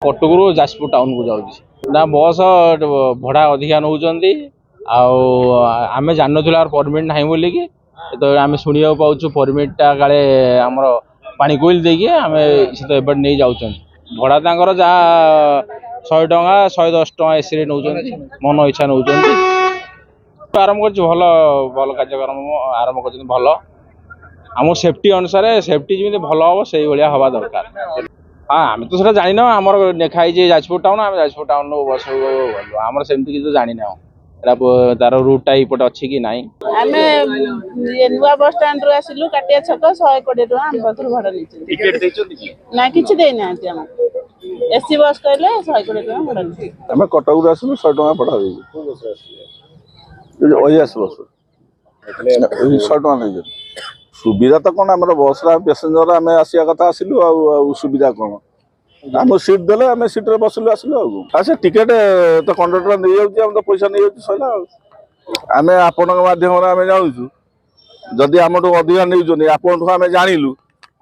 कटकरू Jajpur town को जाऊँगी ना बस भड़ा अधिका नौ आम जान परमिट ना बोलिकी तो आम शुणा पाचु परमिटा काले आमर पानी कोईल देकी आम से नहीं जाऊँ भड़ा तर जहाँ 100 टंका 110 टंका एसी नौ मन इच्छा नौ आरंभ कर भल भल कार्यक्रम आरंभ कर भल आम सेफ्टी अनुसार सेफ्टी जमी भल हम से भाया हवा दरकार। हाँ आम तो सीटा जानी ना आमर लिखाई जाजपुर टाउन आम जाजपुर टाउन बस गलु आमर सेमती किसी जानी ना तार रूटा यपटे अच्छी कि नाई आम नुआ बस स्टाण्ड रु आसिलु काटिया छक 120 टका आम पाखर भड़ा नहीं ना कि देना एसी बस कहले 120 टका भड़ा आम कटक आसलु 100 टका भड़ा ओएस बस 100 टका नहीं सुविधा तो कौन आम बस पैसेंजर आम आसा कथा आसलु सुविधा कौन आम सीट देले आम सीट बसलु आसलु से टिकेट तो कंडक्टर नहीं जाऊँ आम तो पैसा नहीं जाऊँ सैला आम आपण मध्यम आम जाऊँ जदि आम अधिका नहीं आपन आम जानलु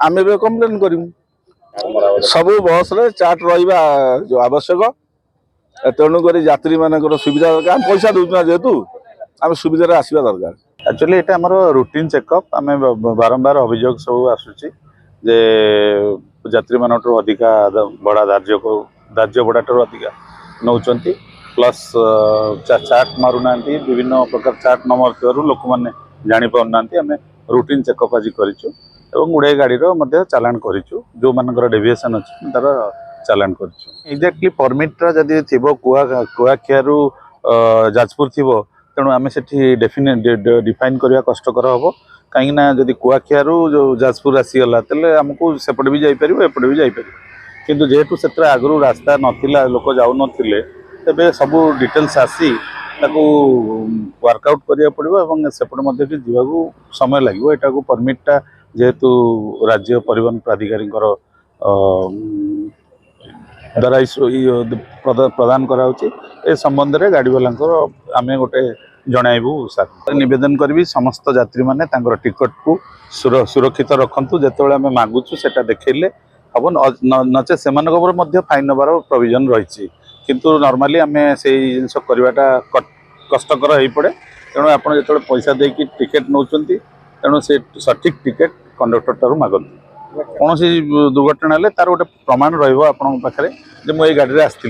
आम भी कम्प्लेन करूँ सब बस रे चार्ट रहा जो आवश्यक तेणुक यात्री मान सुविधा दरकार पैसा दूसरा जेहेतु आम सुविधा आसवा दरकार। एक्चुअली ये आम रुटीन चेकअप आम बारंबार अभियोग सब आसूची जे यात्री मान अधिका भड़ा धार्य भड़ाटर अधिका नौ प्लस चार्ट मारूना विभिन्न प्रकार चार्ट न मार लोक मैंने जापाना आम रुटीन चेकअप आज करूँ गुड़े गाड़ी चालाण करूँ जो मान डेविएसन अच्छी तार चालाण कर एक्जाक्टली परमिटा जदि थी कुआखियारू जाजपुर थी तेणु आम से डिफाइन करवा कष्टर हम कहीं जदि कुआखियारू जो जाजपुर आसीगला तेल आमको सेपटे भी जापर एपटे भी जापर किंतु जेहेतु से आगु रास्ता नाला लोक जाऊन तेरे सब डिटेल्स आसी वर्कआउट करा पड़ो सेपटे जावाक समय लगे यहाँ को परमिटा जेहेतु राज्य परिवहन प्राधिकारी द्वारा प्रदान कराऊे संबंध में गाड़ी वाला आम गोटे जनइबू सर निवेदन करी समस्त यात्री मैंने टिकट को सुरक्षित रखु जो आम मागुचु से देखले हम नचे से फाइन नबार प्रोविजन रही किंतु नॉर्मली आम से जिन करवाटा कष्टकर हो पड़े तेणु आप जो पैसा देकी टिकेट नौ तेणु से सठिक टिकेट कंडक्टर ठार मागती कौन दुर्घटना तार गोटे प्रमाण रही पाखे मुझे गाड़ी में आसती।